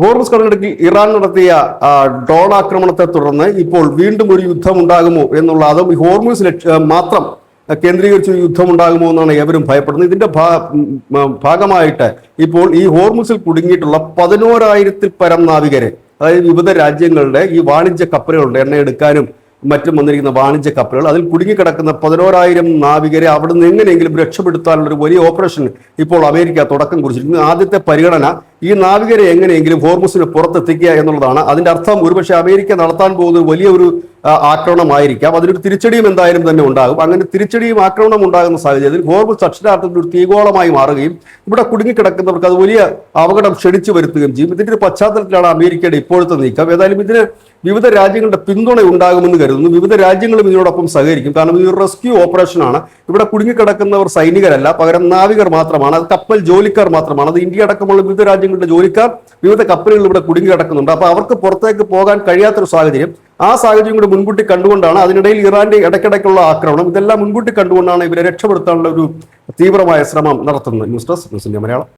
Hormuz കടലിടുക്കിൽ Iran നടത്തിയ drone ആക്രമണത്തെ തുടർന്ന് ഇപ്പോൾ വീണ്ടും ഒരു യുദ്ധം ഉണ്ടാകുമോ എന്നുള്ള, അതും ഹോർമുസ് മാത്രം കേന്ദ്രീകരിച്ച് യുദ്ധം ഉണ്ടാകുമോ എന്നാണ് ഏവരും ഭയപ്പെടുന്നത്. ഇതിന്റെ ഭാഗമായിട്ട് ഇപ്പോൾ ഈ ഹോർമുസിൽ കുടുങ്ങിയിട്ടുള്ള 11,000-ൽ പരം നാവികരെ, അതായത് വിവിധ രാജ്യങ്ങളുടെ ഈ വാണിജ്യ കപ്പലുകളുണ്ട്, എണ്ണ എടുക്കാനും മറ്റും വന്നിരിക്കുന്ന വാണിജ്യ കപ്പലുകൾ, അതിൽ കുടുങ്ങിക്കിടക്കുന്ന 11,000 നാവികരെ അവിടുന്ന് എങ്ങനെയെങ്കിലും രക്ഷപ്പെടുത്താനുള്ള ഒരു വലിയ ഓപ്പറേഷൻ ഇപ്പോൾ അമേരിക്ക തുടക്കം കുറിച്ചിരിക്കുന്നു. ആദ്യത്തെ പരിഗണന ഈ നാവികരെ എങ്ങനെയെങ്കിലും ഹോർമുസിന് പുറത്തെത്തിക്കുക എന്നുള്ളതാണ്. അതിന്റെ അർത്ഥം ഒരുപക്ഷെ അമേരിക്ക നടത്താൻ പോകുന്ന വലിയ ഒരു ആക്രമണമായിരിക്കാം. അതിനൊരു തിരിച്ചടിയും എന്തായാലും തന്നെ ഉണ്ടാകും. അങ്ങനെ തിരിച്ചടിയും ആക്രമണം ഉണ്ടാകുന്ന സാഹചര്യത്തിൽ ഹോർമുസ് അക്ഷരാർത്ഥത്തിൽ ഒരു തീഗോളമായി മാറുകയും ഇവിടെ കുടുങ്ങിക്കിടക്കുന്നവർക്ക് അത് വലിയ അപകടം ക്ഷണിച്ചു വരുത്തുകയും ചെയ്യും. ഇതിന്റെ ഒരു പശ്ചാത്തലത്തിലാണ് അമേരിക്കയുടെ ഇപ്പോഴത്തെ നീക്കം. ഏതായാലും ഇതിന് വിവിധ രാജ്യങ്ങളുടെ പിന്തുണ ഉണ്ടാകുമെന്ന് കരുതുന്നു. വിവിധ രാജ്യങ്ങളും ഇതിനോടൊപ്പം സഹകരിക്കും. കാരണം ഇതൊരു റെസ്ക്യൂ ഓപ്പറേഷനാണ്. ഇവിടെ കുടുങ്ങിക്കിടക്കുന്നവർ സൈനികരല്ല, പകരം നാവികർ മാത്രമാണ്. അത് കപ്പൽ ജോലിക്കാർ മാത്രമാണ്. അത് ഇന്ത്യ അടക്കമുള്ള വിവിധ രാജ്യങ്ങളുടെ ജോലിക്കാർ വിവിധ കപ്പലുകൾ ഇവിടെ കുടുങ്ങിക്കിടക്കുന്നുണ്ട്. അപ്പോൾ അവർക്ക് പുറത്തേക്ക് പോകാൻ കഴിയാത്തൊരു സാഹചര്യം, ആ സാഹചര്യം കൂടി മുൻകൂട്ടി കണ്ടുകൊണ്ടാണ്, അതിനിടയിൽ ഇറാന്റെ ഇടയ്ക്കിടയ്ക്കുള്ള ആക്രമണം, ഇതെല്ലാം മുൻകൂട്ടി കണ്ടുകൊണ്ടാണ് ഇവരെ രക്ഷപ്പെടുത്താനുള്ള ഒരു തീവ്രമായ ശ്രമം നടത്തുന്നത്. News desk news India Malayalam.